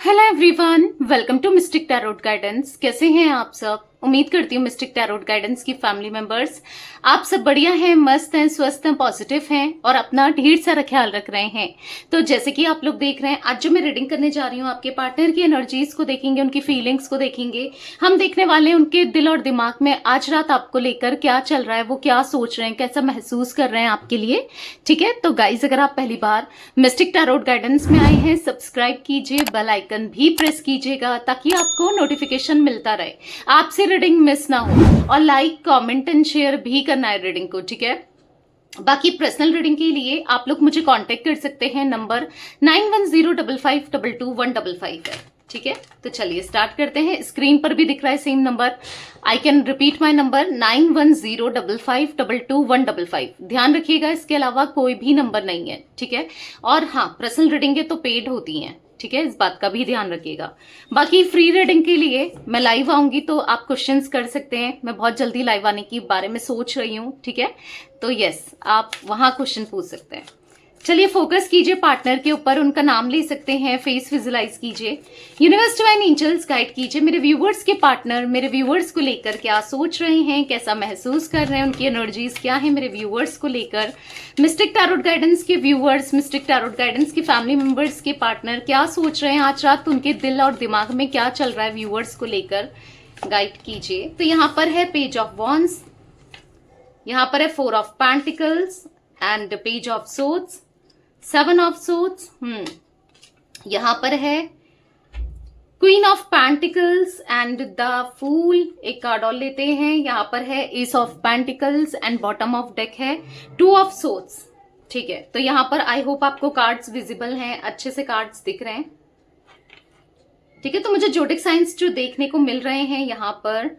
Hello everyone, welcome to mystic tarot guidance. कैसे हैं आप सब? उम्मीद करती हूँ मिस्टिक टैरोट गाइडेंस की फैमिली मेंबर्स आप सब बढ़िया हैं, मस्त हैं, स्वस्थ हैं, पॉजिटिव हैं और अपना ढेर सारा ख्याल रख रहे हैं। तो जैसे कि आप लोग देख रहे हैं, आज जो मैं रीडिंग करने जा रही हूँ, आपके पार्टनर की एनर्जीज को देखेंगे, उनकी फीलिंग्स को देखेंगे। हम देखने वाले हैं उनके दिल और दिमाग में आज रात आपको लेकर क्या चल रहा है, वो क्या सोच रहे हैं, कैसा महसूस कर रहे हैं आपके लिए। ठीक है, तो गाइज अगर आप पहली बार मिस्टिक टैरोट गाइडेंस में आए हैं, सब्सक्राइब कीजिए, बेल आइकन भी प्रेस कीजिएगा ताकि आपको नोटिफिकेशन मिलता रहे, आपसे रीडिंग मिस ना हो। और लाइक, कमेंट एंड शेयर भी करना है रीडिंग को। ठीक है, बाकी पर्सनल रीडिंग के लिए आप लोग मुझे कांटेक्ट कर सकते हैं, नंबर 9105522155 है। ठीक है, तो चलिए स्टार्ट करते हैं। स्क्रीन पर भी दिख रहा है same number. I can repeat my number 9105522155। ध्यान रखिएगा, इसके अलावा कोई भी नंबर नहीं है। ठीक है, और हाँ, पर्सनल रीडिंग है तो पेड होती हैं। ठीक है, इस बात का भी ध्यान रखिएगा। बाकी फ्री रीडिंग के लिए मैं लाइव आऊंगी तो आप क्वेश्चंस कर सकते हैं। मैं बहुत जल्दी लाइव आने के बारे में सोच रही हूँ। ठीक है, तो यस, आप वहां क्वेश्चन पूछ सकते हैं। चलिए फोकस कीजिए पार्टनर के ऊपर, उनका नाम ले सकते हैं, फेस विजुलाइज कीजिए। यूनिवर्स डिवाइन एंजल्स गाइड कीजिए मेरे व्यूवर्स के पार्टनर मेरे व्यूवर्स को लेकर क्या सोच रहे हैं, कैसा महसूस कर रहे हैं, उनकी एनर्जीज क्या है मेरे व्यूवर्स को लेकर। मिस्टिक टैरोट गाइडेंस के व्यूवर्स, मिस्टिक टैरोट गाइडेंस के फैमिली मेंबर्स के पार्टनर क्या सोच रहे हैं आज रात, उनके दिल और दिमाग में क्या चल रहा है व्यूवर्स को लेकर, गाइड कीजिए। तो यहाँ पर है पेज ऑफ वॉन्ड्स, यहाँ पर है 4 of pentacles and page of swords, 7 of swords, यहां पर है queen of pentacles and the fool. एक कार्ड और लेते हैं, यहां पर है ace of pentacles and bottom of deck है 2 ऑफ सोर्ड्स। ठीक है, तो यहां पर आई होप आपको कार्ड्स विजिबल हैं, अच्छे से कार्ड्स दिख रहे हैं। ठीक है, तो मुझे जोडिक साइंस जो देखने को मिल रहे हैं यहाँ पर,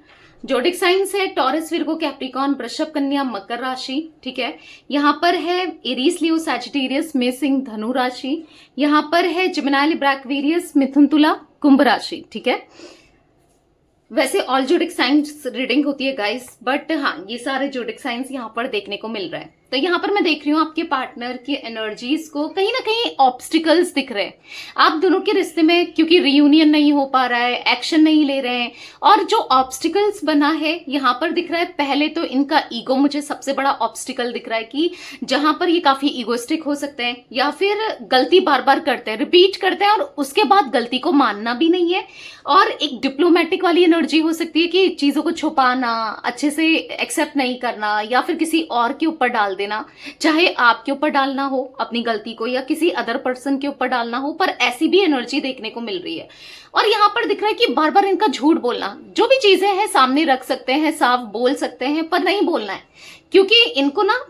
जोडिक साइंस है टॉरस, विर्गो, कैप्रिकॉर्न, वृषभ, कन्या, मकर राशि। ठीक है, यहाँ पर है एरीज, लियो, सैजिटेरियस, मेष, सिंह, धनु राशि। यहाँ पर है जिमिनी, लिब्रा, एक्वेरियस, मिथुन, तुला, कुंभ राशि। ठीक है, वैसे ऑल जोडिक साइंस रीडिंग होती है गाइस, बट हाँ, ये सारे जोडिक साइंस यहाँ पर देखने को मिल रहे हैं। तो यहाँ पर मैं देख रही हूँ आपके पार्टनर की एनर्जीज को कहीं ना कहीं ऑब्स्टिकल्स दिख रहे हैं आप दोनों के रिश्ते में, क्योंकि रियूनियन नहीं हो पा रहा है, एक्शन नहीं ले रहे हैं। और जो ऑब्स्टिकल्स बना है यहाँ पर दिख रहा है, पहले तो इनका ईगो मुझे सबसे बड़ा ऑब्स्टिकल दिख रहा है कि जहां पर ये काफी ईगोस्टिक हो सकते हैं या फिर गलती बार बार करते हैं, रिपीट करते हैं और उसके बाद गलती को मानना भी नहीं है। और एक डिप्लोमेटिक वाली एनर्जी हो सकती है कि चीजों को छुपाना, अच्छे से एक्सेप्ट नहीं करना या फिर किसी और के ऊपर डाल देना, चाहे आपके ऊपर डालना हो अपनी गलती को या किसी अदर पर्सन के ऊपर डालना हो, पर ऐसी भी एनर्जी देखने को मिल रही है। और यहाँ पर दिख रहा है कि बार बार इनका झूठ बोलना, जो भी चीजें हैं सामने रख सकते हैं, साफ बोल सकते हैं, पर नहीं बोलना है, क्योंकि इनको ना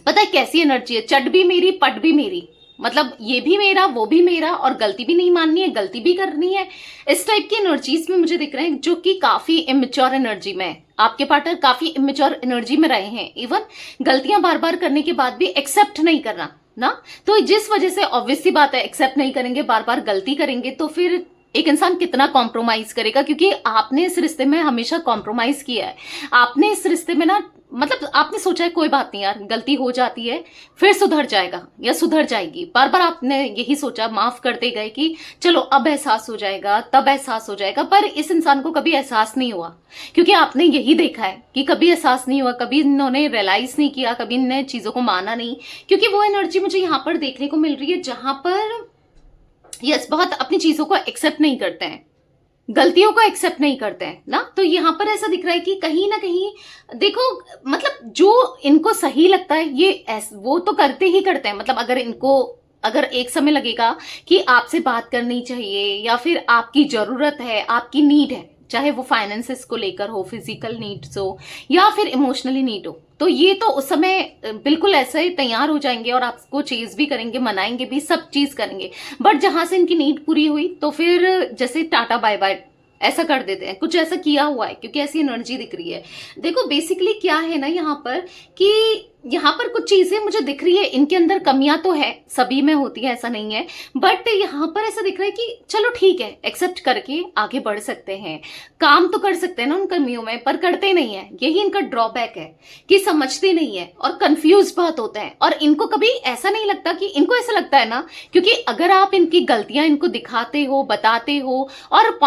पता है कैसी एनर्जी है, चट भी मेरी पट भी मेरी, मतलब ये भी मेरा वो भी मेरा, और गलती भी नहीं माननी है, गलती भी करनी है। इस टाइप की एनर्जीज में मुझे दिख रहे हैं, जो कि काफी इमेच्योर एनर्जी में है। आपके पार्टनर काफी इमेच्योर एनर्जी में रहे हैं, इवन गलतियां बार बार करने के बाद भी एक्सेप्ट नहीं करना ना। तो जिस वजह से ऑब्वियस सी बात है, एक्सेप्ट नहीं करेंगे, बार बार गलती करेंगे, तो फिर एक इंसान कितना कॉम्प्रोमाइज करेगा, क्योंकि आपने इस रिश्ते में हमेशा कॉम्प्रोमाइज किया है। आपने इस रिश्ते में ना, मतलब आपने सोचा है कोई बात नहीं यार, गलती हो जाती है, फिर सुधर जाएगा या सुधर जाएगी। बार बार आपने यही सोचा, माफ करते गए कि चलो अब एहसास हो जाएगा, तब एहसास हो जाएगा, पर इस इंसान को कभी एहसास नहीं हुआ, क्योंकि आपने यही देखा है कि कभी एहसास नहीं हुआ, कभी इन्होंने रियलाइज नहीं किया, कभी इन्होंने चीजों को माना नहीं। क्योंकि वो एनर्जी मुझे यहाँ पर देखने को मिल रही है जहां पर यस, बहुत अपनी चीजों को एक्सेप्ट नहीं करते हैं, गलतियों को एक्सेप्ट नहीं करते हैं ना। तो यहाँ पर ऐसा दिख रहा है कि कहीं ना कहीं देखो, मतलब जो इनको सही लगता है ये वो तो करते ही करते हैं। मतलब अगर एक समय लगेगा कि आपसे बात करनी चाहिए या फिर आपकी जरूरत है, आपकी नीड है, चाहे वो फाइनेंसेस को लेकर हो, फिजिकल नीड्स हो या फिर इमोशनली नीड हो, तो ये तो उस समय बिल्कुल ऐसे ही तैयार हो जाएंगे और आपको चेज भी करेंगे, मनाएंगे भी, सब चीज करेंगे। बट जहां से इनकी नीड पूरी हुई तो फिर जैसे टाटा बाय बाय ऐसा कर देते हैं, कुछ ऐसा किया हुआ है, क्योंकि ऐसी एनर्जी दिख रही है। देखो बेसिकली क्या है ना यहाँ पर, कि यहाँ पर कुछ चीजें मुझे दिख रही है, इनके अंदर कमियां तो है, सभी में होती है, ऐसा नहीं है, बट यहाँ पर ऐसा दिख रहा है कि चलो ठीक है, एक्सेप्ट करके आगे बढ़ सकते हैं, काम तो कर सकते हैं ना उन कमियों में, पर करते नहीं है। यही इनका ड्रॉबैक है कि समझते नहीं है और कंफ्यूज बहुत होते हैं। और इनको कभी ऐसा नहीं लगता, कि इनको ऐसा लगता है ना, क्योंकि अगर आप इनकी गलतियां इनको दिखाते हो, बताते हो और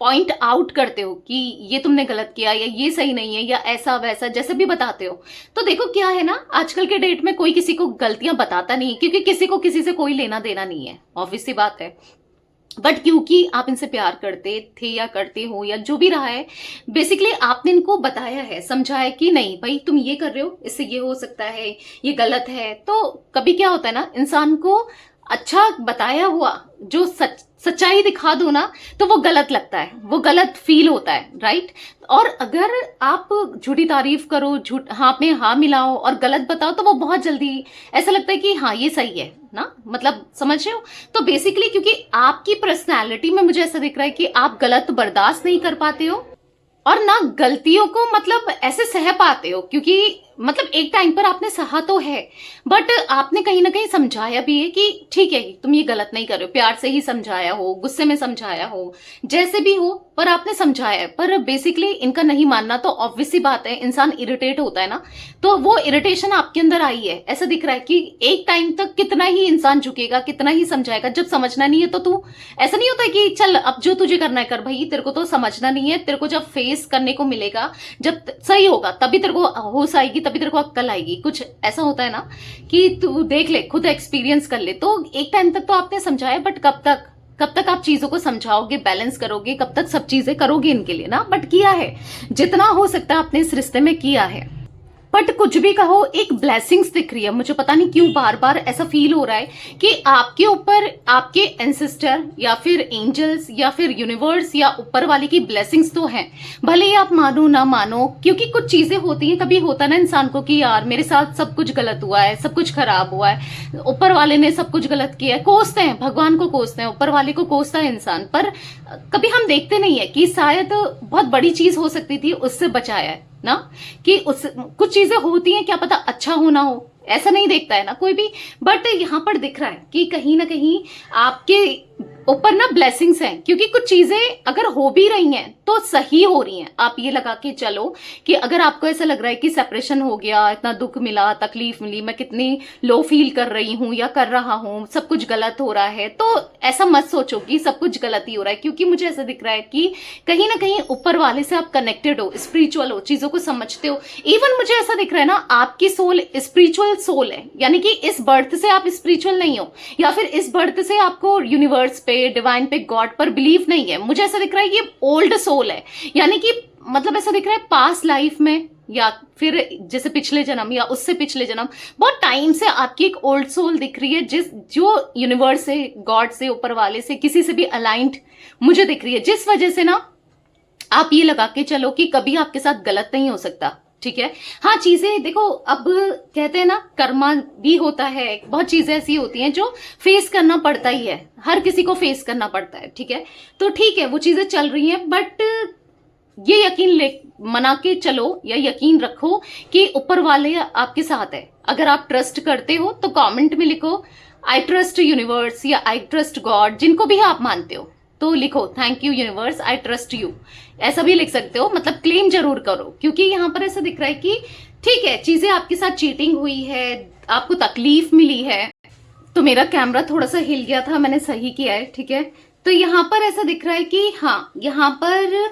पॉइंट आउट करते हो कि ये तुमने गलत किया, या ये सही नहीं है, या ऐसा वैसा जैसे भी बताते हो, तो देखो क्या है ना, आजकल के डेट में कोई किसी को गलतियां बताता नहीं, क्योंकि किसी को किसी से कोई लेना देना नहीं है, ऑब्वियस सी बात है। बट क्योंकि आप इनसे प्यार करते थे या करते हो या जो भी रहा है, बेसिकली आपने इनको बताया है, समझाया कि नहीं भाई तुम ये कर रहे हो, इससे ये हो सकता है, ये गलत है। तो कभी क्या होता है ना, इंसान को अच्छा बताया हुआ जो सच्चाई दिखा दो ना, तो वो गलत लगता है, वो गलत फील होता है, राइट। और अगर आप झूठी तारीफ करो, झूठ हाँ में हाँ मिलाओ और गलत बताओ, तो वो बहुत जल्दी ऐसा लगता है कि हाँ ये सही है ना, मतलब समझ रहे हो। तो बेसिकली क्योंकि आपकी पर्सनैलिटी में मुझे ऐसा दिख रहा है कि आप गलत बर्दाश्त नहीं कर पाते हो, और ना गलतियों को मतलब ऐसे सह पाते हो, क्योंकि मतलब एक टाइम पर आपने सहा तो है, बट आपने कहीं ना कहीं समझाया भी है कि ठीक है तुम ये गलत नहीं कर रहे हो, प्यार से ही समझाया हो, गुस्से में समझाया हो, जैसे भी हो, पर आपने समझाया है। पर बेसिकली इनका नहीं मानना, तो ऑब्वियस सी बात है, इंसान इरिटेट होता है ना, तो वो इरिटेशन आपके अंदर आई है। ऐसा दिख रहा है कि एक टाइम तक कितना ही इंसान झुकेगा, कितना ही समझाएगा, जब समझना नहीं है तो तू, ऐसा नहीं होता कि चल अब जो तुझे करना है कर भाई, तेरे को तो समझना नहीं है, तेरे को जब फेस करने को मिलेगा, जब सही होगा तभी तेरे को होश आएगी, तभी तेरे को अक्ल आएगी, कुछ ऐसा होता है ना, कि तू देख ले, खुद एक्सपीरियंस कर ले। तो एक टाइम तक तो आपने समझाया, बट कब तक आप चीजों को समझाओगे, बैलेंस करोगे, कब तक सब चीजें करोगे इनके लिए ना। बट किया है, जितना हो सकता है आपने इस रिश्ते में किया है। बट कुछ भी कहो, एक ब्लेसिंग्स दिख रही है मुझे, पता नहीं क्यों बार बार ऐसा फील हो रहा है कि आपके ऊपर आपके एंसेस्टर या फिर एंजल्स या फिर यूनिवर्स या ऊपर वाले की ब्लेसिंग्स तो हैं, भले ही आप मानो ना मानो। क्योंकि कुछ चीजें होती हैं, कभी होता ना इंसान को कि यार मेरे साथ सब कुछ गलत हुआ है, सब कुछ खराब हुआ है, ऊपर वाले ने सब कुछ गलत किया है, कोसते हैं, भगवान को कोसते हैं, ऊपर वाले को कोसता है इंसान। पर कभी हम देखते नहीं है कि शायद बहुत बड़ी चीज हो सकती थी, उससे बचाया है ना, कि उस कुछ चीजें होती हैं, क्या पता अच्छा होना हो, ऐसा नहीं देखता है ना कोई भी। बट यहाँ पर दिख रहा है कि कहीं ना कहीं आपके ऊपर ना ब्लेसिंग्स हैं, क्योंकि कुछ चीजें अगर हो भी रही हैं तो सही हो रही हैं। आप ये लगा के चलो कि अगर आपको ऐसा लग रहा है कि सेपरेशन हो गया, इतना दुख मिला, तकलीफ मिली, मैं कितनी लो फील कर रही हूं या कर रहा हूं, सब कुछ गलत हो रहा है, तो ऐसा मत सोचो कि सब कुछ गलत ही हो रहा है। क्योंकि मुझे ऐसा दिख रहा है कि कहीं ना कहीं ऊपर वाले से आप कनेक्टेड हो, स्पिरिचुअल हो, चीजों को समझते हो। इवन मुझे ऐसा दिख रहा है ना, आपकी सोल स्पिरिचुअल सोल है, यानी कि इस बर्थ से आप स्पिरिचुअल नहीं हो, या फिर इस बर्थ से आपको यूनिवर्स पे, डिवाइन पे, गॉड पर बिलीव नहीं है। मुझे ऐसा दिख रहा है ये ओल्ड सोल है, यानी कि मतलब ऐसा दिख रहा है पास्ट लाइफ में, या फिर जैसे पिछले जन्म या उससे पिछले जन्म, बहुत टाइम से आपकी एक ओल्ड सोल दिख रही है, जो यूनिवर्स से, गॉड से, ऊपर वाले से, किसी से भी अलाइंड मुझे दिख रही है, जिस वजह से ना आप ये लगा के चलो कि कभी आपके साथ गलत नहीं हो सकता। ठीक है, हाँ चीजें देखो, अब कहते हैं ना कर्मा भी होता है, बहुत चीजें ऐसी होती हैं जो फेस करना पड़ता ही है, हर किसी को फेस करना पड़ता है। ठीक है, तो ठीक है वो चीजें चल रही हैं, बट ये यकीन मना के चलो या यकीन रखो कि ऊपर वाले आपके साथ है। अगर आप ट्रस्ट करते हो तो कमेंट में लिखो आई ट्रस्ट यूनिवर्स या आई ट्रस्ट गॉड, जिनको भी आप मानते हो तो लिखो thank you universe, I trust you, ऐसा भी लिख सकते हो, मतलब क्लेम जरूर करो। क्योंकि यहाँ पर ऐसा दिख रहा है कि ठीक है चीजें आपके साथ चीटिंग हुई है, आपको तकलीफ मिली है। तो मेरा कैमरा थोड़ा सा हिल गया था, मैंने सही किया है। ठीक है, तो यहाँ पर ऐसा दिख रहा है कि हाँ यहाँ पर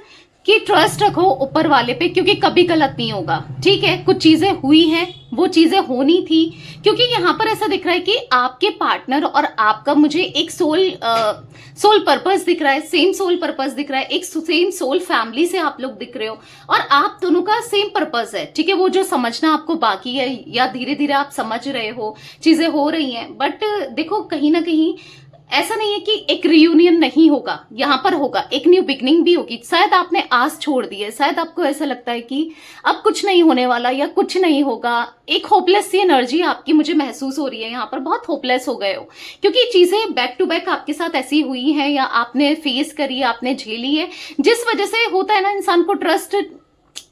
कि ट्रस्ट रखो ऊपर वाले पे, क्योंकि कभी गलत नहीं होगा। ठीक है, कुछ चीजें हुई हैं, वो चीजें होनी थी, क्योंकि यहाँ पर ऐसा दिख रहा है कि आपके पार्टनर और आपका मुझे एक सोल पर्पस दिख रहा है, सेम सोल पर्पस दिख रहा है, एक सेम सोल फैमिली से आप लोग दिख रहे हो, और आप दोनों का सेम पर्पस है। ठीक है, वो जो समझना आपको बाकी है या धीरे धीरे आप समझ रहे हो, चीजें हो रही हैं, बट देखो कहीं ना कहीं ऐसा नहीं है कि एक रियूनियन नहीं होगा, यहाँ पर होगा, एक न्यू बिगनिंग भी होगी। शायद आपने आस छोड़ दी है, शायद आपको ऐसा लगता है कि अब कुछ नहीं होने वाला या कुछ नहीं होगा। एक होपलेस सी एनर्जी आपकी मुझे महसूस हो रही है, यहाँ पर बहुत होपलेस हो गए हो, क्योंकि चीजें बैक टू बैक आपके साथ ऐसी हुई हैं या आपने फेस करी, आपने झेली है, जिस वजह से होता है ना इंसान को ट्रस्ट,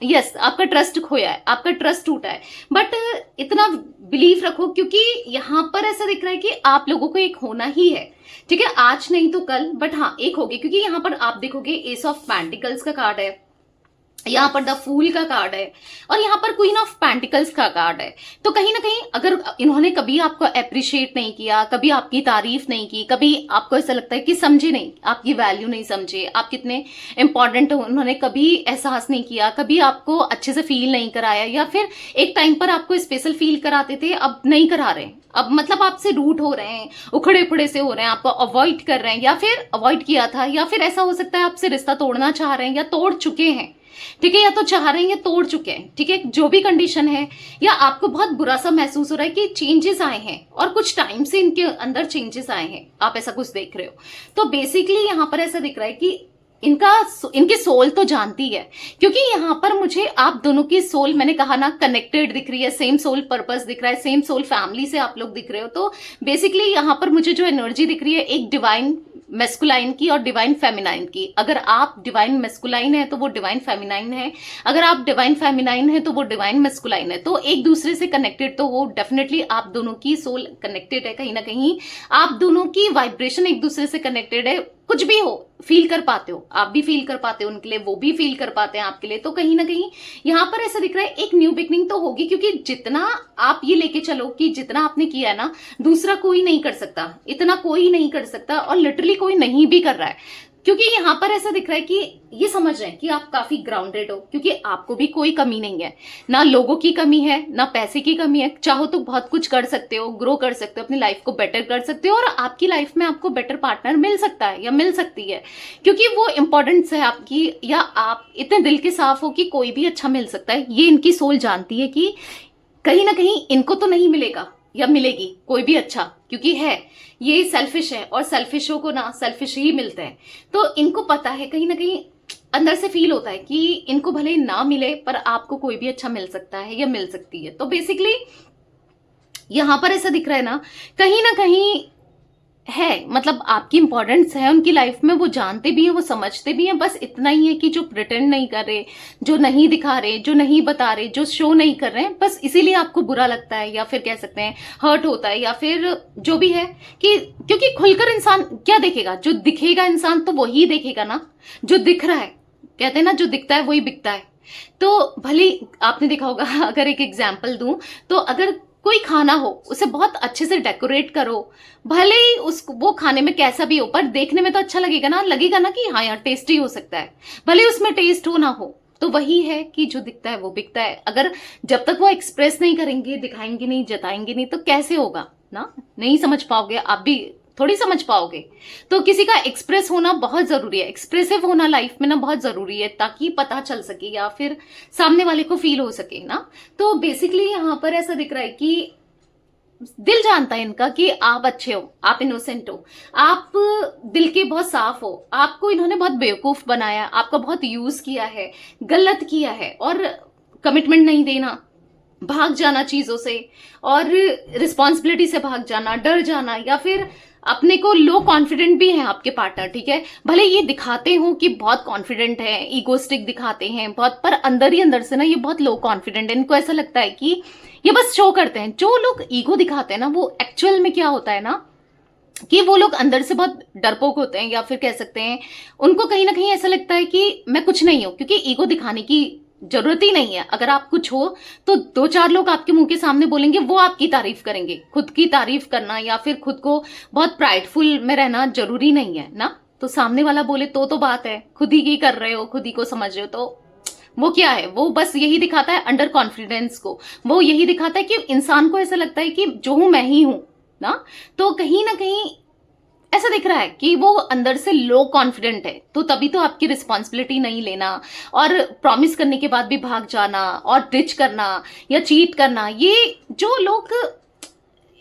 यस आपका ट्रस्ट खोया है, आपका ट्रस्ट टूटा है। बट इतना बिलीव रखो, क्योंकि यहाँ पर ऐसा दिख रहा है कि आप लोगों को एक होना ही है, ठीक है, आज नहीं तो कल, बट हाँ एक होगी। क्योंकि यहाँ पर आप देखोगे एस ऑफ पेंटिकल्स का कार्ड है, यहाँ पर द फूल का कार्ड है, और यहाँ पर क्वीन ऑफ पेंटिकल्स का कार्ड है। तो कहीं ना कहीं अगर इन्होंने कभी आपको अप्रिशिएट नहीं किया, कभी आपकी तारीफ नहीं की, कभी आपको ऐसा लगता है कि समझे नहीं, आपकी वैल्यू नहीं समझे, आप कितने इंपॉर्टेंट हो, उन्होंने कभी एहसास नहीं किया, कभी आपको अच्छे से फील नहीं कराया, या फिर एक टाइम पर आपको स्पेशल फील कराते थे, अब नहीं करा रहे, अब मतलब आपसे रूट हो रहे हैं, उखड़े उखड़े से हो रहे हैं, आपको अवॉइड कर रहे हैं, या फिर अवॉइड किया था, या फिर ऐसा हो सकता है आपसे रिश्ता तोड़ना चाह रहे हैं या तोड़ चुके हैं, ठीक है, या तो चाह रहे हैं या तोड़ चुके हैं, ठीक है, जो भी कंडीशन है, या आपको बहुत बुरा सा महसूस हो रहा है कि चेंजेस आए हैं और कुछ टाइम से इनके अंदर चेंजेस आए हैं, आप ऐसा कुछ देख रहे हो। तो बेसिकली यहाँ पर ऐसा दिख रहा है कि इनकी सोल तो जानती है, क्योंकि यहाँ पर मुझे आप दोनों की सोल, मैंने कहा ना, कनेक्टेड दिख रही है, सेम सोल पर्पस दिख रहा है, सेम सोल फैमिली से आप लोग दिख रहे हो। तो बेसिकली यहाँ पर मुझे जो एनर्जी दिख रही है एक डिवाइन मेस्कुलाइन की और डिवाइन फेमिनाइन की। अगर आप डिवाइन मेस्कुलाइन है तो वो डिवाइन फेमिनाइन है, अगर आप डिवाइन फेमिनाइन है तो वो डिवाइन मेस्कुलाइन है। तो एक दूसरे से कनेक्टेड तो वो डेफिनेटली आप दोनों की सोल कनेक्टेड है, कहीं ना कहीं आप दोनों की वाइब्रेशन एक दूसरे से कनेक्टेड है। कुछ भी हो फील कर पाते हो, आप भी फील कर पाते हो उनके लिए, वो भी फील कर पाते हैं आपके लिए। तो कहीं ना कहीं यहाँ पर ऐसा दिख रहा है एक न्यू बिगनिंग तो होगी, क्योंकि जितना आप ये लेके चलो कि जितना आपने किया है ना, दूसरा कोई नहीं कर सकता, इतना कोई नहीं कर सकता, और लिटरली कोई नहीं भी कर रहा है। क्योंकि यहाँ पर ऐसा दिख रहा है कि ये समझ रहे हैं कि आप काफी ग्राउंडेड हो, क्योंकि आपको भी कोई कमी नहीं है, ना लोगों की कमी है, ना पैसे की कमी है। चाहो तो बहुत कुछ कर सकते हो, ग्रो कर सकते हो, अपनी लाइफ को बेटर कर सकते हो, और आपकी लाइफ में आपको बेटर पार्टनर मिल सकता है या मिल सकती है, क्योंकि वो इंपॉर्टेंस है आपकी, या आप इतने दिल के साफ हो कि कोई भी अच्छा मिल सकता है। ये इनकी सोल जानती है कि कहीं ना कहीं इनको तो नहीं मिलेगा या मिलेगी कोई भी अच्छा, क्योंकि है ये सेल्फिश है, और सेल्फिशों को ना सेल्फिश ही मिलते हैं। तो इनको पता है, कहीं ना कहीं अंदर से फील होता है कि इनको भले ना मिले पर आपको कोई भी अच्छा मिल सकता है या मिल सकती है। तो बेसिकली यहां पर ऐसा दिख रहा है ना कहीं है, मतलब आपकी इंपॉर्टेंस है उनकी लाइफ में, वो जानते भी हैं, वो समझते भी हैं। बस इतना ही है कि जो प्रिटेंड नहीं कर रहे, जो नहीं दिखा रहे, जो नहीं बता रहे, जो शो नहीं कर रहे हैं, बस इसीलिए आपको बुरा लगता है, या फिर कह सकते हैं हर्ट होता है, या फिर जो भी है कि क्योंकि खुलकर इंसान क्या देखेगा, जो दिखेगा इंसान तो वही देखेगा ना जो दिख रहा है। कहते हैं ना जो दिखता है वही बिकता है। तो भले आपने देखा होगा, अगर एक एग्जाम्पल दूं तो अगर कोई खाना हो उसे बहुत अच्छे से डेकोरेट करो, भले ही वो खाने में कैसा भी हो, पर देखने में तो अच्छा लगेगा ना कि हाँ यार टेस्टी हो सकता है, भले उसमें टेस्ट हो ना हो। तो वही है कि जो दिखता है वो बिकता है। अगर जब तक वो एक्सप्रेस नहीं करेंगे, दिखाएंगे नहीं, जताएंगे नहीं, तो कैसे होगा ना, नहीं समझ पाओगे, आप भी थोड़ी समझ पाओगे। तो किसी का एक्सप्रेस होना बहुत जरूरी है, एक्सप्रेसिव होना लाइफ में ना बहुत जरूरी है, ताकि पता चल सके या फिर सामने वाले को फील हो सके ना। तो बेसिकली यहाँ पर ऐसा दिख रहा है कि दिल जानता है इनका कि आप अच्छे हो, आप इनोसेंट हो, आप दिल के बहुत साफ हो। आपको इन्होंने बहुत बेवकूफ बनाया, आपका बहुत यूज किया है, गलत किया है, और कमिटमेंट नहीं देना, भाग जाना चीजों से, और रिस्पॉन्सिबिलिटी से भाग जाना, डर जाना, या फिर अपने को लो कॉन्फिडेंट भी है आपके पार्टनर, ठीक है, भले ये दिखाते हो कि बहुत कॉन्फिडेंट है, ईगोस्टिक दिखाते हैं बहुत, पर अंदर ही अंदर से ना ये बहुत लो कॉन्फिडेंट है। इनको ऐसा लगता है कि ये बस शो करते हैं। जो लोग ईगो दिखाते हैं ना, वो एक्चुअल में क्या होता है ना कि वो लोग अंदर से बहुत डरपोक होते हैं, या फिर कह सकते हैं उनको कहीं ना कहीं ऐसा लगता है कि मैं कुछ नहीं हूं, क्योंकि ईगो दिखाने की जरूरत ही नहीं है। अगर आप कुछ हो तो दो चार लोग आपके मुंह के सामने बोलेंगे, वो आपकी तारीफ करेंगे। खुद की तारीफ करना या फिर खुद को बहुत प्राइडफुल में रहना जरूरी नहीं है ना। तो सामने वाला बोले तो बात है, खुद ही की कर रहे हो, खुद ही को समझ रहे हो, तो वो क्या है, वो बस यही दिखाता है अंडर कॉन्फिडेंस को। वो यही दिखाता है कि इंसान को ऐसा लगता है कि जो हूं मैं ही हूं ना। तो कहीं ना कहीं ऐसा दिख रहा है कि वो अंदर से लो कॉन्फिडेंट है। तो तभी तो आपकी रिस्पॉन्सिबिलिटी नहीं लेना, और प्रॉमिस करने के बाद भी भाग जाना, और डिच करना या चीट करना, ये जो लोग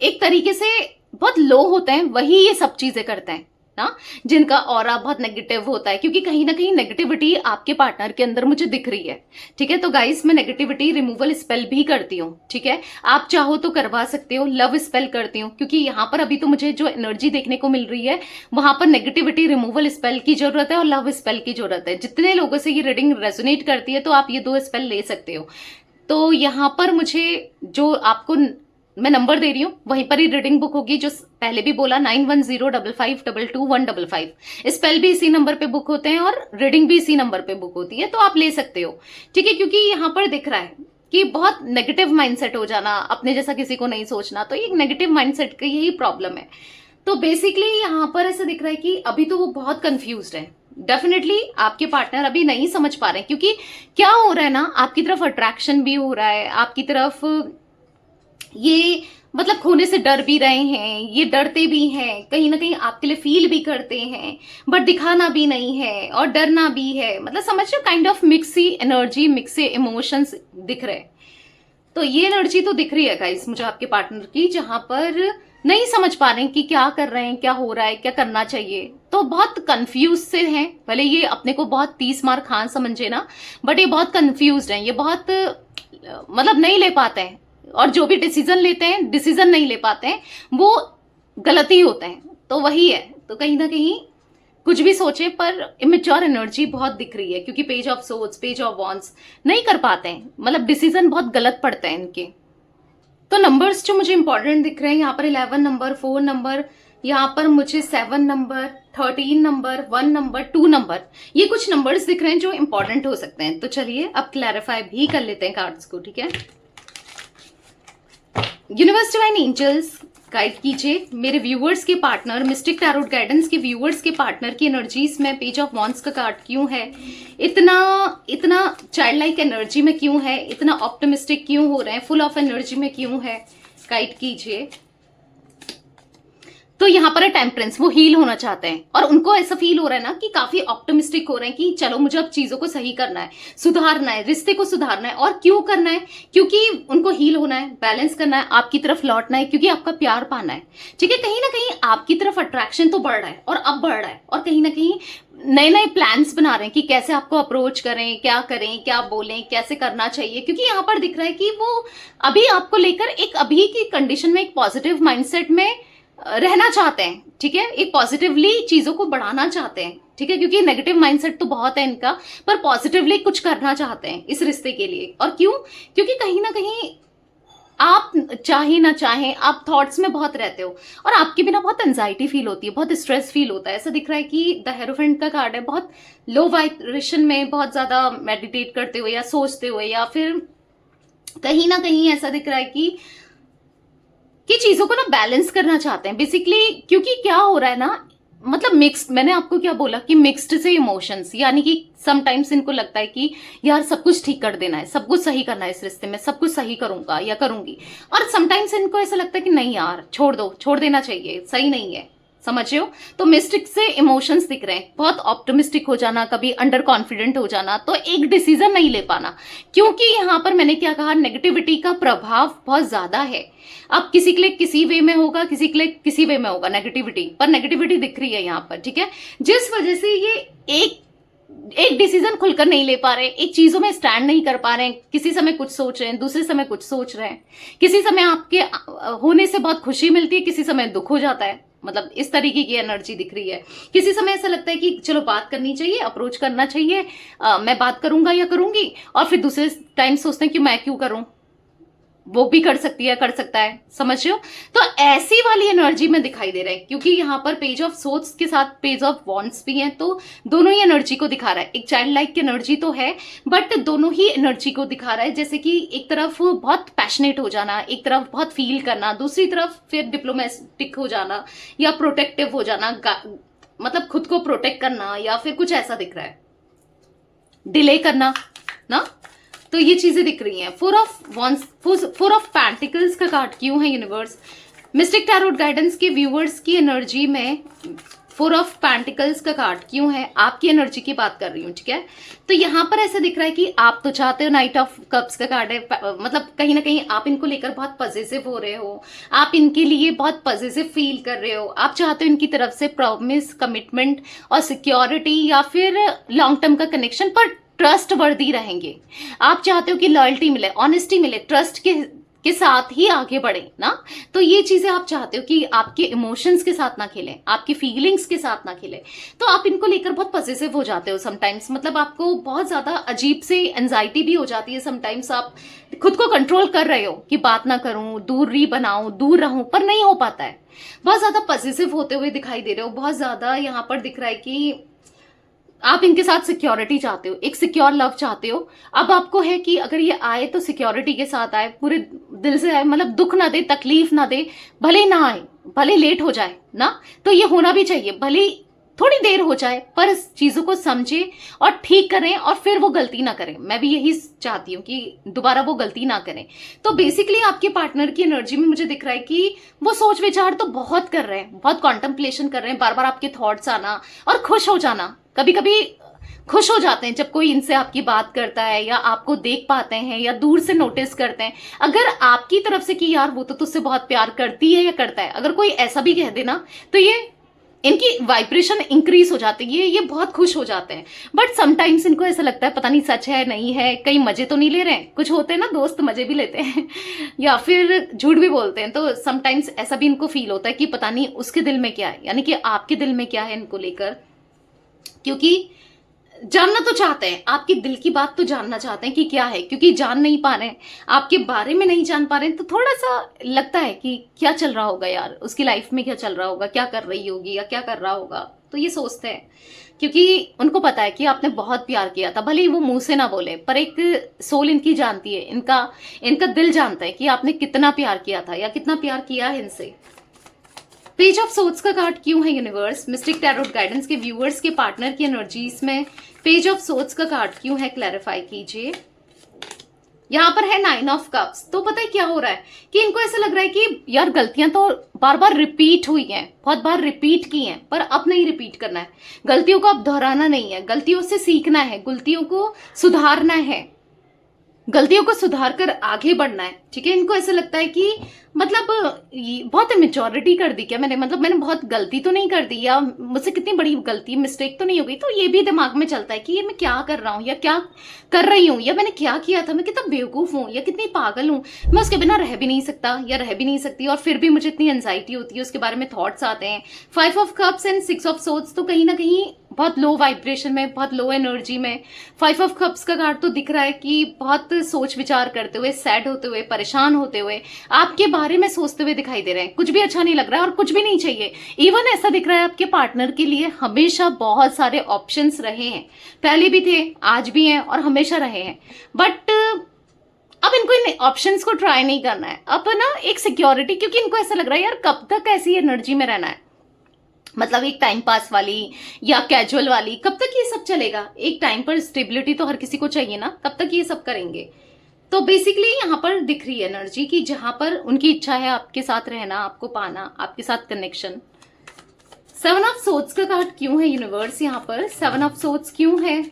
एक तरीके से बहुत लो होते हैं वही ये सब चीजें करते हैं ना, जिनका ऑरा बहुत नेगेटिव होता है, क्योंकि कहीं ना कहीं नेगेटिविटी आपके पार्टनर के अंदर मुझे दिख रही है। ठीक है, तो गाइस मैं नेगेटिविटी रिमूवल स्पेल भी करती हूँ। ठीक है, आप चाहो तो करवा सकते हो, लव स्पेल करती हूँ, क्योंकि यहाँ पर अभी तो मुझे जो एनर्जी देखने को मिल रही है वहां पर नेगेटिविटी रिमूवल स्पेल की जरूरत है और लव स्पेल की जरूरत है। जितने लोगों से ये रीडिंग रेजोनेट करती है तो आप ये 2 स्पेल ले सकते हो। तो यहाँ पर मुझे जो आपको मैं नंबर दे रही हूँ वहीं पर ही रीडिंग बुक होगी, जो पहले भी बोला 9105522155। स्पेल भी इसी नंबर पे बुक होते हैं और रीडिंग भी इसी नंबर पे बुक होती है, तो आप ले सकते हो। ठीक है, क्योंकि यहाँ पर दिख रहा है कि बहुत नेगेटिव माइंडसेट हो जाना, अपने जैसा किसी को नहीं सोचना, तो ये नेगेटिव माइंडसेट की यही प्रॉब्लम है। तो बेसिकली यहाँ पर ऐसा दिख रहा है कि अभी तो वो बहुत कंफ्यूज्ड है। डेफिनेटली आपके पार्टनर अभी नहीं समझ पा रहे हैं, क्योंकि क्या हो रहा है ना, आपकी तरफ अट्रैक्शन भी हो रहा है, आपकी तरफ ये मतलब खोने से डर भी रहे हैं, ये डरते भी हैं, कहीं ना कहीं आपके लिए फील भी करते हैं, बट दिखाना भी नहीं है और डरना भी है। मतलब समझ रहे हो, kind of mixie energy, mixie emotions दिख रहे हैं। तो ये एनर्जी तो दिख रही है गाइस मुझे आपके पार्टनर की, जहां पर नहीं समझ पा रहे हैं कि क्या कर रहे हैं, क्या हो रहा है, क्या करना चाहिए। तो बहुत कंफ्यूज से हैं, भले ये अपने को बहुत 30 मार खान समझे ना, बट ये बहुत कंफ्यूज हैं, ये बहुत मतलब नहीं ले पाते हैं, और जो भी डिसीजन लेते हैं, डिसीजन नहीं ले पाते हैं, वो गलती होते हैं। तो वही है, तो कहीं ना कहीं कुछ भी सोचे पर इमेच्योर एनर्जी बहुत दिख रही है, क्योंकि page of swords, page of wands नहीं कर पाते हैं, मतलब डिसीजन बहुत गलत पड़ते हैं इनके। तो नंबर्स जो मुझे इंपॉर्टेंट दिख रहे हैं यहाँ पर 11 नंबर, 4 नंबर, यहाँ पर मुझे 7 नंबर, 13 नंबर, 1 नंबर, 2 नंबर, ये कुछ नंबर्स दिख रहे हैं जो इंपॉर्टेंट हो सकते हैं। तो चलिए अब क्लैरिफाई भी कर लेते हैं कार्ड्स को। ठीक है, यूनिवर्स डिवाइन एंजल्स गाइड कीजिए मेरे व्यूअर्स के पार्टनर, मिस्टिक टैरोट गाइडेंस के व्यूअर्स के पार्टनर की एनर्जीज में पेज ऑफ वॉन्ड्स का कार्ड क्यों है, इतना चाइल्ड लाइक एनर्जी में क्यों है, इतना ऑप्टिमिस्टिक क्यों हो रहे हैं, फुल ऑफ एनर्जी में क्यों है, गाइड कीजिए। तो यहाँ पर है टेम्परेंस, वो हील होना चाहते हैं और उनको ऐसा फील हो रहा है ना कि काफी ऑप्टिमिस्टिक हो रहे हैं कि चलो मुझे अब चीजों को सही करना है, सुधारना है, रिश्ते को सुधारना है। और क्यों करना है, क्योंकि उनको हील होना है, बैलेंस करना है, आपकी तरफ लौटना है, क्योंकि आपका प्यार पाना है। ठीक है, कहीं ना कहीं आपकी तरफ अट्रैक्शन तो बढ़ रहा है और अब बढ़ रहा है, और कहीं ना कहीं नए नए प्लान्स बना रहे हैं कि कैसे आपको अप्रोच करें, क्या बोलें, कैसे करना चाहिए। क्योंकि यहाँ पर दिख रहा है कि वो अभी आपको लेकर एक अभी की कंडीशन में एक पॉजिटिव माइंडसेट में रहना चाहते हैं। ठीक है, एक पॉजिटिवली चीजों को बढ़ाना चाहते हैं। ठीक है, क्योंकि नेगेटिव माइंडसेट तो बहुत है इनका, पर पॉजिटिवली कुछ करना चाहते हैं इस रिश्ते के लिए। और क्यों, क्योंकि कहीं ना कहीं आप चाहे ना चाहे आप थॉट्स में बहुत रहते हो और आपके बिना बहुत एंजाइटी फील होती है, बहुत स्ट्रेस फील होता है। ऐसा दिख रहा है कि द हेरोफेंट का कार्ड है, बहुत लो वाइब्रेशन में, बहुत ज्यादा मेडिटेट करते हुए या सोचते हुए, या फिर कहीं ना कहीं ऐसा दिख रहा है कि चीजों को ना बैलेंस करना चाहते हैं बेसिकली। क्योंकि क्या हो रहा है ना, मतलब मिक्स्ड, मैंने आपको क्या बोला कि मिक्स्ड से इमोशंस, यानी कि समटाइम्स इनको लगता है कि यार सब कुछ ठीक कर देना है, सब कुछ सही करना है इस रिश्ते में, सब कुछ सही करूंगा या करूंगी। और समटाइम्स इनको ऐसा लगता है कि नहीं यार छोड़ दो, छोड़ देना चाहिए, सही नहीं है। समझ रहे हो, तो मिस्टिक से इमोशंस दिख रहे हैं, बहुत ऑप्टिमिस्टिक हो जाना, कभी अंडर कॉन्फिडेंट हो जाना, तो एक डिसीजन नहीं ले पाना। क्योंकि यहाँ पर मैंने क्या कहा, नेगेटिविटी का प्रभाव बहुत ज्यादा है। अब किसी के लिए किसी वे में होगा, किसी के लिए किसी वे में होगा नेगेटिविटी, पर नेगेटिविटी दिख रही है यहाँ पर। ठीक है, जिस वजह से ये एक डिसीजन खुलकर नहीं ले पा रहे, एक चीजों में स्टैंड नहीं कर पा रहे हैं। किसी समय कुछ सोच रहे हैं, दूसरे समय कुछ सोच रहे हैं, किसी समय आपके होने से बहुत खुशी मिलती है, किसी समय दुख हो जाता है। मतलब इस तरीके की एनर्जी दिख रही है। किसी समय ऐसा लगता है कि चलो बात करनी चाहिए, अप्रोच करना चाहिए, मैं बात करूंगा या करूंगी, और फिर दूसरे टाइम सोचते हैं कि मैं क्यों करूं, वो भी कर सकती है, कर सकता है। समझ रहे हो, तो ऐसी वाली एनर्जी में दिखाई दे रहा है। क्योंकि यहाँ पर पेज ऑफ सोर्ड्स के साथ पेज ऑफ वॉन्ड्स भी हैं, तो दोनों ही एनर्जी को दिखा रहा है। एक चाइल्ड लाइक की एनर्जी तो है, बट दोनों ही एनर्जी को दिखा रहा है। जैसे कि एक तरफ बहुत पैशनेट हो जाना, एक तरफ बहुत फील करना, दूसरी तरफ फिर डिप्लोमेटिक हो जाना या प्रोटेक्टिव हो जाना, मतलब खुद को प्रोटेक्ट करना, या फिर कुछ ऐसा दिख रहा है, डिले करना ना। तो ये चीजें दिख रही हैं। 4 ऑफ पेंटिकल्स का कार्ड क्यों है यूनिवर्स, मिस्टिक टैरोट गाइडेंस के व्यूअर्स की एनर्जी में 4 ऑफ पेंटिकल्स का कार्ड क्यों है, आपकी एनर्जी की बात कर रही हूँ, ठीक है। तो यहाँ पर ऐसा दिख रहा है कि आप तो चाहते हो, नाइट ऑफ कप्स का कार्ड है, मतलब कहीं ना कहीं आप इनको लेकर बहुत पॉजिटिव हो रहे हो, आप इनके लिए बहुत पॉजिटिव फील कर रहे हो, आप चाहते हो इनकी तरफ से प्रॉमिस, कमिटमेंट और सिक्योरिटी या फिर लॉन्ग टर्म का कनेक्शन, पर ट्रस्ट वर्दी रहेंगे। आप चाहते हो कि लॉयल्टी मिले, ऑनेस्टी मिले, ट्रस्ट के साथ ही आगे बढ़े ना। तो ये चीजें आप चाहते हो कि आपके इमोशंस के साथ ना खेलें, आपकी फीलिंग्स के साथ ना खेलें। तो आप इनको लेकर बहुत पॉजिटिव हो जाते हो समटाइम्स, मतलब आपको बहुत ज्यादा अजीब से एंजाइटी भी हो जाती है समटाइम्स। आप खुद को कंट्रोल कर रहे हो कि बात ना करूं, दूरी बनाऊं, दूर रहूं, पर नहीं हो पाता है। बहुत ज्यादा पॉजिटिव होते हुए दिखाई दे रहे हो, बहुत ज्यादा यहाँ पर दिख रहा है कि आप इनके साथ सिक्योरिटी चाहते हो, एक सिक्योर लव चाहते हो। अब आपको है कि अगर ये आए तो सिक्योरिटी के साथ आए, पूरे दिल से आए, मतलब दुख ना दे, तकलीफ ना दे, भले ना आए, भले लेट हो जाए ना, तो ये होना भी चाहिए, भले थोड़ी देर हो जाए, पर इस चीजों को समझे और ठीक करें और फिर वो गलती ना करें। मैं भी यही चाहती हूँ कि दोबारा वो गलती ना करें। तो बेसिकली आपके पार्टनर की एनर्जी में मुझे दिख रहा है कि वो सोच विचार तो बहुत कर रहे हैं, बहुत कॉन्टेम्पलेशन कर रहे हैं, बार बार आपके थॉट्स आना और खुश हो जाना। कभी कभी खुश हो जाते हैं जब कोई इनसे आपकी बात करता है या आपको देख पाते हैं या दूर से नोटिस करते हैं। अगर आपकी तरफ से कि यार वो तो तुझसे बहुत प्यार करती है या करता है, अगर कोई ऐसा भी कह देना, तो ये इनकी वाइब्रेशन इंक्रीज हो जाती है, ये बहुत खुश हो जाते हैं। बट समटाइम्स इनको ऐसा लगता है पता नहीं सच है नहीं है, कहीं मजे तो नहीं ले रहे हैं। कुछ होते हैं ना दोस्त, मजे भी लेते हैं या फिर झूठ भी बोलते हैं, तो समटाइम्स ऐसा भी इनको फील होता है कि पता नहीं उसके दिल में क्या है, यानी कि आपके दिल में क्या है इनको लेकर। क्योंकि जानना तो चाहते हैं, आपके दिल की बात तो जानना चाहते हैं कि क्या है, क्योंकि जान नहीं पा रहे हैं, आपके बारे में नहीं जान पा रहे हैं, तो थोड़ा सा लगता है कि क्या चल रहा होगा यार, उसकी लाइफ में क्या चल रहा होगा, क्या कर रही होगी या क्या कर रहा होगा। तो ये सोचते हैं, क्योंकि उनको पता है कि आपने बहुत प्यार किया था, भले ही वो मुंह से ना बोले, पर एक सोल इनकी जानती है, इनका दिल जानता है कि आपने कितना प्यार किया था या कितना प्यार किया है इनसे। पेज ऑफ सोर्ड्स का कार्ड क्यों है यूनिवर्स, मिस्टिक टैरोट गाइडेंस के व्यूअर्स के पार्टनर की एनर्जीज में पेज ऑफ सोर्ड्स का कार्ड क्यों है, क्लैरिफाई कीजिए। यहाँ पर है 9 ऑफ कप्स। तो पता है क्या हो रहा है कि इनको ऐसा लग रहा है कि यार गलतियां तो बार बार रिपीट हुई हैं, बहुत बार रिपीट की हैं, पर अब नहीं रिपीट करना है, गलतियों को अब दोहराना नहीं है, गलतियों से सीखना है, गलतियों को सुधारना है, गलतियों को सुधार कर आगे बढ़ना है, ठीक है। इनको ऐसा लगता है कि मतलब बहुत मेच्योरिटी कर दी क्या मैंने, मतलब मैंने बहुत गलती तो नहीं कर दी, या मुझसे कितनी बड़ी गलती, मिस्टेक तो नहीं हो गई। तो ये भी दिमाग में चलता है कि ये मैं क्या कर रहा हूँ या क्या कर रही हूँ, या मैंने क्या किया था, मैं कितना बेवकूफ हूँ या कितनी पागल हूँ, मैं उसके बिना रह भी नहीं सकता या रह भी नहीं सकती, और फिर भी मुझे इतनी एंजाइटी होती है, उसके बारे में थॉट्स आते हैं। 5 of cups and 6 of swords, तो कहीं ना कहीं बहुत लो वाइब्रेशन में, बहुत लो एनर्जी में 5 ऑफ कप्स का कार्ड तो दिख रहा है कि बहुत सोच विचार करते हुए, सैड होते हुए, परेशान होते हुए, आपके बारे में सोचते हुए दिखाई दे रहे हैं। कुछ भी अच्छा नहीं लग रहा है और कुछ भी नहीं चाहिए। इवन ऐसा दिख रहा है आपके पार्टनर के लिए हमेशा बहुत सारे ऑप्शंस रहे हैं, पहले भी थे, आज भी हैं और हमेशा रहे हैं, बट अब इनको इन ऑप्शंस को ट्राई नहीं करना है। अब ना एक सिक्योरिटी, क्योंकि इनको ऐसा लग रहा है यार कब तक ऐसी एनर्जी में रहना है, मतलब एक टाइम पास वाली या कैजुअल वाली, कब तक ये सब चलेगा। एक टाइम पर स्टेबिलिटी तो हर किसी को चाहिए ना, कब तक ये सब करेंगे। तो बेसिकली यहाँ पर दिख रही है एनर्जी कि जहां पर उनकी इच्छा है आपके साथ रहना, आपको पाना, आपके साथ कनेक्शन। 7 ऑफ सोर्ड्स का कार्ड क्यों है यूनिवर्स, यहाँ पर 7 ऑफ सोर्ड्स क्यों है,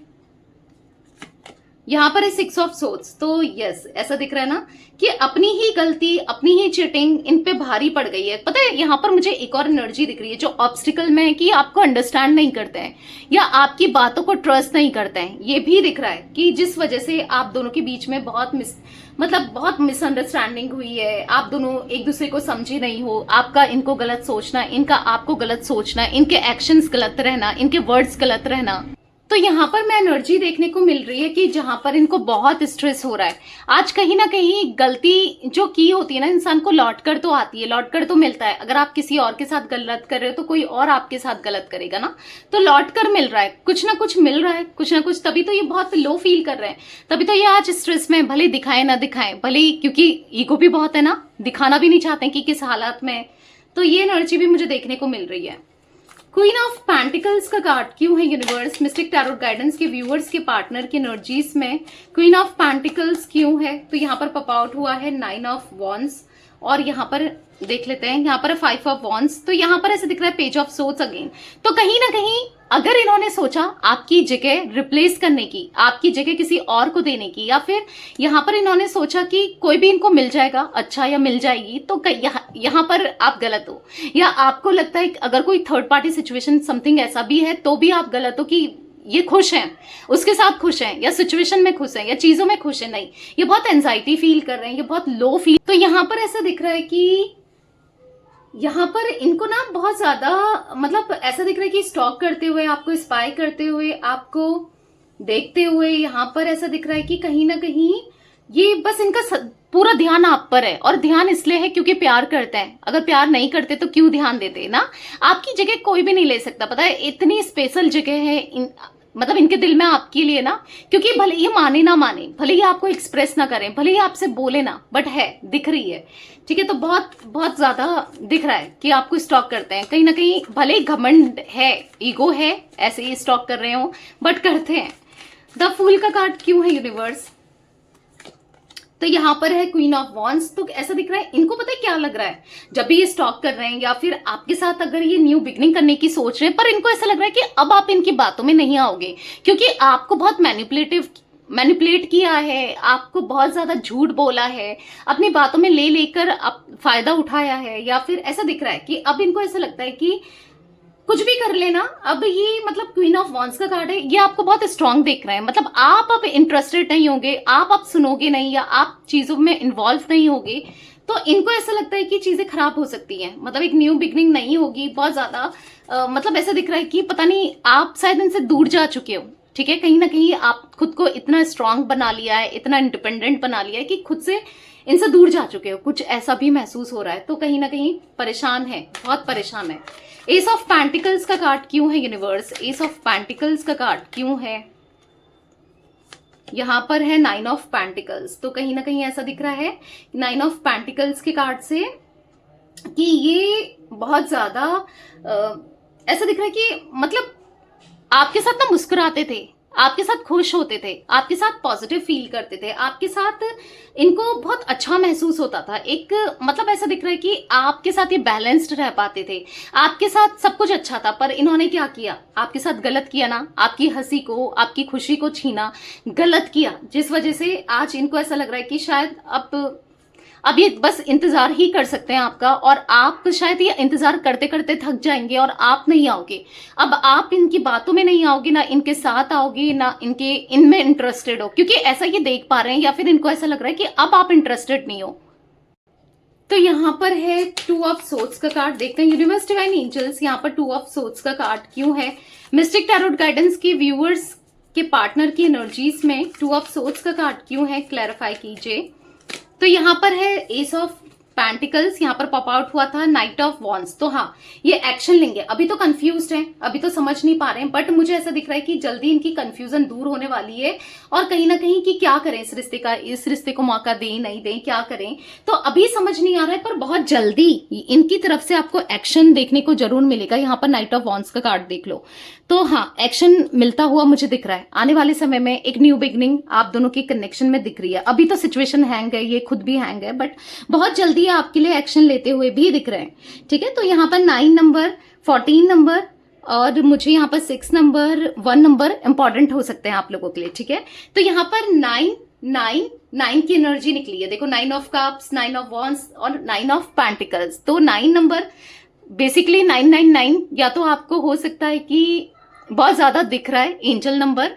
यहाँ पर है 6 ऑफ सोर्ड्स। तो यस, ऐसा दिख रहा है ना कि अपनी ही गलती, अपनी ही चीटिंग इन पे भारी पड़ गई है। पता है यहाँ पर मुझे एक और एनर्जी दिख रही है जो ऑब्स्टिकल में है, कि आपको अंडरस्टैंड नहीं करते हैं या आपकी बातों को ट्रस्ट नहीं करते हैं। ये भी दिख रहा है कि जिस वजह से आप दोनों के बीच में बहुत बहुत मिसअंडरस्टैंडिंग हुई है, आप दोनों एक दूसरे को समझे नहीं हो, आपका इनको गलत सोचना, इनका आपको गलत सोचना, इनके एक्शंस गलत रहना, इनके वर्ड्स गलत रहना। तो यहाँ पर मैं एनर्जी देखने को मिल रही है कि जहां पर इनको बहुत स्ट्रेस हो रहा है। आज कहीं ना कहीं गलती जो की होती है ना इंसान को, लौट कर तो आती है, लौट कर तो मिलता है। अगर आप किसी और के साथ गलत कर रहे हो तो कोई और आपके साथ गलत करेगा ना, तो लौट कर मिल रहा है, कुछ ना कुछ मिल रहा है, कुछ ना कुछ। तभी तो ये बहुत लो फील कर रहे हैं, तभी तो ये आज स्ट्रेस में, भले दिखाए ना दिखाएं, भले, क्योंकि ईगो भी बहुत है ना, दिखाना भी नहीं चाहते कि किस हालात में। तो ये एनर्जी भी मुझे देखने को मिल रही है। क्वीन ऑफ पेंटिकल्स का कार्ड क्यों है यूनिवर्स, मिस्टिक टैरोट गाइडेंस के व्यूअर्स के पार्टनर की एनर्जीज में क्वीन ऑफ पेंटिकल्स क्यों है। तो यहाँ पर पॉप आउट हुआ है 9 ऑफ वॉन्ड्स और यहाँ पर देख लेते हैं। यहाँ पर 5 ऑफ वॉन्ड्स, तो यहाँ पर ऐसे दिख रहा है पेज ऑफ सोर्ड्स अगेन। तो कहीं ना कहीं अगर इन्होंने सोचा आपकी जगह रिप्लेस करने की, आपकी जगह किसी और को देने की, या फिर यहाँ पर इन्होंने सोचा कि कोई भी इनको मिल जाएगा अच्छा या मिल जाएगी, तो यहाँ पर आप गलत हो। या आपको लगता है अगर कोई थर्ड पार्टी सिचुएशन समथिंग ऐसा भी है तो भी आप गलत हो कि ये खुश हैं, उसके साथ खुश हैं, या सिचुएशन में खुश हैं, या चीजों में खुश हैं। नहीं, ये बहुत एंजाइटी फील कर रहे हैं, ये बहुत लो फील। तो यहाँ पर ऐसा दिख रहा है कि यहाँ पर इनको ना बहुत ज्यादा मतलब ऐसा दिख रहा है कि स्टॉक करते हुए, आपको स्पाई करते हुए, आपको देखते हुए, यहाँ पर ऐसा दिख रहा है कि कहीं ना कहीं ये बस इनका पूरा ध्यान आप पर है। और ध्यान इसलिए है क्योंकि प्यार करते हैं। अगर प्यार नहीं करते तो क्यों ध्यान देते ना। आपकी जगह कोई भी नहीं ले सकता, पता है, इतनी स्पेशल जगह है मतलब इनके दिल में आपके लिए ना। क्योंकि भले ये माने ना माने, भले ही आपको एक्सप्रेस ना करें, भले ही आपसे बोले ना, बट है, दिख रही है, ठीक है। तो बहुत बहुत ज्यादा दिख रहा है कि आपको स्टॉक करते हैं कहीं ना कहीं। भले ही घमंड है, ईगो है, ऐसे ही स्टॉक कर रहे हो, बट करते हैं। द फूल का कार्ड क्यों है यूनिवर्स? तो यहाँ पर है क्वीन ऑफ वॉन्ड्स। तो ऐसा दिख रहा है इनको पता है क्या लग रहा है, जब भी ये स्टॉक कर रहे हैं या फिर आपके साथ अगर ये न्यू बिगनिंग करने की सोच रहे हैं, पर इनको ऐसा लग रहा है कि अब आप इनकी बातों में नहीं आओगे, क्योंकि आपको बहुत मैनिपुलेट किया है, आपको बहुत ज्यादा झूठ बोला है, अपनी बातों में ले लेकर फायदा उठाया है। या फिर ऐसा दिख रहा है कि अब इनको ऐसा लगता है कि कुछ भी कर लेना। अब ये मतलब क्वीन ऑफ वॉन्ड्स का कार्ड है, ये आपको बहुत स्ट्रांग देख रहा है। मतलब आप अब इंटरेस्टेड नहीं होगे, आप अब सुनोगे नहीं, या आप चीजों में इन्वॉल्व नहीं होगे। तो इनको ऐसा लगता है कि चीजें खराब हो सकती हैं, मतलब एक न्यू बिगनिंग नहीं होगी बहुत ज्यादा। मतलब ऐसा दिख रहा है कि पता नहीं आप शायद इनसे दूर जा चुके हो, ठीक है। कहीं ना कहीं आप खुद को इतना स्ट्रांग बना लिया है, इतना इंडिपेंडेंट बना लिया है कि खुद से इनसे दूर जा चुके हो, कुछ ऐसा भी महसूस हो रहा है। तो कहीं ना कहीं परेशान है, बहुत परेशान है। एस ऑफ पेंटिकल्स का कार्ड क्यों है यूनिवर्स? एस ऑफ पेंटिकल्स का कार्ड क्यों है? यहाँ पर है 9 ऑफ पेंटिकल्स। तो कहीं ना कहीं ऐसा दिख रहा है 9 ऑफ पेंटिकल्स के कार्ड से कि ये बहुत ज्यादा ऐसा दिख रहा है कि मतलब आपके साथ ना मुस्कुराते थे, आपके साथ खुश होते थे, आपके साथ पॉजिटिव फील करते थे, आपके साथ इनको बहुत अच्छा महसूस होता था। एक मतलब ऐसा दिख रहा है कि आपके साथ ये बैलेंस्ड रह पाते थे, आपके साथ सब कुछ अच्छा था। पर इन्होंने क्या किया, आपके साथ गलत किया ना, आपकी हंसी को, आपकी खुशी को छीना, गलत किया, जिस वजह से आज इनको ऐसा लग रहा है कि शायद अब ये बस इंतजार ही कर सकते हैं आपका, और आप शायद ये इंतजार करते करते थक जाएंगे और आप नहीं आओगे। अब आप इनकी बातों में नहीं आओगे, ना इनके साथ आओगे, ना इनमें इंटरेस्टेड हो, क्योंकि ऐसा ये देख पा रहे हैं, या फिर इनको ऐसा लग रहा है कि अब आप इंटरेस्टेड नहीं हो। तो यहाँ पर है 2 ऑफ सोर्ड्स का कार्ड। देखते हैं यूनिवर्स डिवाइन एंजल्स यहाँ पर 2 ऑफ सोर्ड्स का कार्ड क्यों है? मिस्टिक टैरोट गाइडेंस के व्यूअर्स के पार्टनर की एनर्जीज में 2 ऑफ सोर्ड्स का कार्ड क्यों है, क्लैरिफाई कीजिए। तो यहाँ पर है एस ऑफ पेंटिकल्स, यहाँ पर पॉप आउट हुआ था नाइट ऑफ वॉन्ड्स। तो हाँ, ये एक्शन लेंगे। अभी तो कंफ्यूज्ड हैं, अभी तो समझ नहीं पा रहे हैं, बट मुझे ऐसा दिख रहा है कि जल्दी इनकी कंफ्यूजन दूर होने वाली है। और कहीं ना कहीं कि क्या करें, इस रिश्ते को मौका दें नहीं दें, क्या करें, तो अभी समझ नहीं आ रहा है। पर बहुत जल्दी इनकी तरफ से आपको एक्शन देखने को जरूर मिलेगा। यहाँ पर नाइट ऑफ वॉन्ड्स का कार्ड देख लो, तो हाँ, एक्शन मिलता हुआ मुझे दिख रहा है। आने वाले समय में एक न्यू बिगनिंग आप दोनों की कनेक्शन में दिख रही है। अभी तो सिचुएशन हैंग है, ये खुद भी हैंग है, बट बहुत जल्दी आपके लिए एक्शन लेते हुए भी दिख रहे हैं, ठीक है। तो यहाँ पर 9 नंबर, 14 नंबर, और मुझे यहाँ पर 6 नंबर, 1 नंबर इंपॉर्टेंट हो सकते हैं आप लोगों के लिए, ठीक है। तो यहाँ पर 9 की एनर्जी निकली है। देखो 9 ऑफ कप्स, 9 ऑफ वॉन्ड्स और 9 ऑफ पेंटिकल्स। तो 9 नंबर बेसिकली 999 या तो आपको हो सकता है कि बहुत ज्यादा दिख रहा है एंजल नंबर,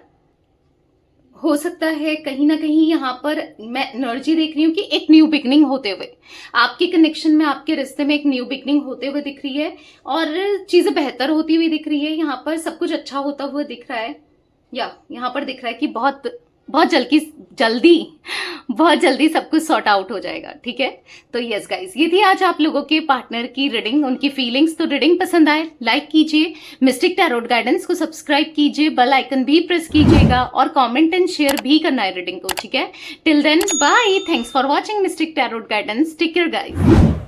हो सकता है कहीं ना कहीं यहाँ पर मैं एनर्जी देख रही हूँ कि एक न्यू बिगनिंग होते हुए आपके कनेक्शन में, आपके रिश्ते में एक न्यू बिगनिंग होते हुए दिख रही है, और चीजें बेहतर होती हुई दिख रही है। यहाँ पर सब कुछ अच्छा होता हुआ दिख रहा है, या यहाँ पर दिख रहा है कि बहुत जल्दी सब कुछ सॉर्ट आउट हो जाएगा, ठीक है। तो यस गाइस, ये थी आज आप लोगों के पार्टनर की रीडिंग, उनकी फीलिंग्स। तो रीडिंग पसंद आए लाइक कीजिए, मिस्टिक टैरोट गाइडेंस को सब्सक्राइब कीजिए, बेल आइकन भी प्रेस कीजिएगा, और कमेंट एंड शेयर भी करना है रीडिंग को, ठीक है। Till then bye, thanks for watching mystic tarot guidance, take care guys.